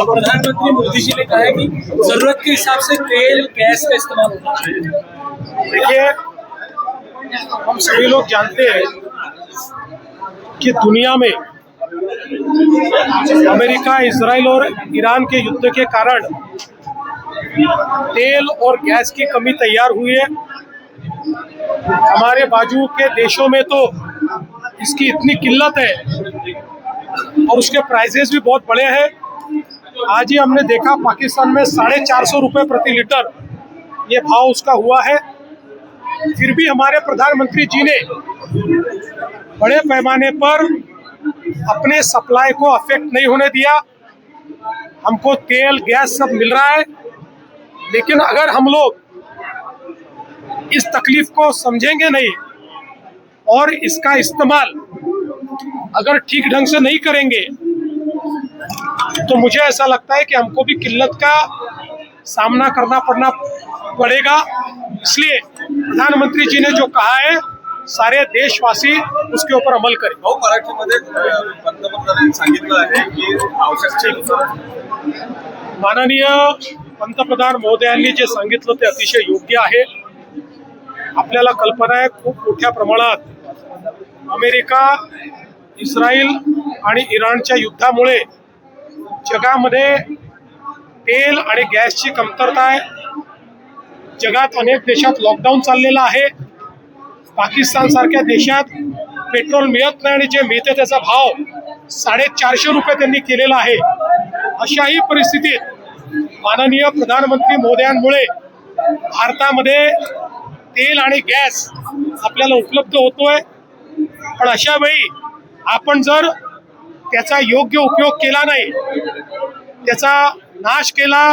प्रधानमंत्री मोदी जी ने कहा है कि जरूरत के हिसाब से तेल गैस का इस्तेमाल होना चाहिए। देखिए, हम सभी लोग जानते हैं कि दुनिया में अमेरिका, इजराइल और ईरान के युद्ध के कारण तेल और गैस की कमी तैयार हुई है। हमारे बाजू के देशों में तो इसकी इतनी किल्लत है और उसके प्राइसेस भी बहुत बड़े हैं। आज ही हमने देखा पाकिस्तान में 450 रुपये प्रति लीटर ये भाव उसका हुआ है। फिर भी हमारे प्रधानमंत्री जी ने बड़े पैमाने पर अपने सप्लाई को अफेक्ट नहीं होने दिया। हमको तेल गैस सब मिल रहा है, लेकिन अगर हम लोग इस तकलीफ को समझेंगे नहीं और इसका इस्तेमाल अगर ठीक ढंग से नहीं करेंगे तो मुझे ऐसा लगता है कि हमको भी किल्लत का सामना करना पड़ेगा। इसलिए प्रधानमंत्री जी ने जो कहा है, सारे देशवासी उसके ऊपर अमल करें। मराठीमध्ये पंतप्रधानांनी सांगितलं आहे की आवश्यकतेनुसार माननीय पंतप्रधान महोदयांनी जे सांगितलं ते अतिशय योग्य आहे। आपल्याला कल्पना आहे, खूप मोठ्या प्रमाणात अमेरिका, इस्रायल आणि इराणच्या युद्धामुळे जगामध्ये तेल आणि गॅसची कमतरता आहे। जगात अनेक देशात लॉकडाऊन चाललेला आहे। पाकिस्तान सारख्या देशात पेट्रोल मिळत नाही आणि जे मिळते त्याचा भाव 450 रुपये त्यांनी केलेला आहे। अशाही परिस्थितीत माननीय प्रधानमंत्री महोदयांमुळे भारतामध्ये तेल आणि गॅस आपल्याला उपलब्ध होतोय। पण अशा वेळी आपण जर त्याचा योग्य उपयोग केला नाही, त्याचा नाश केला,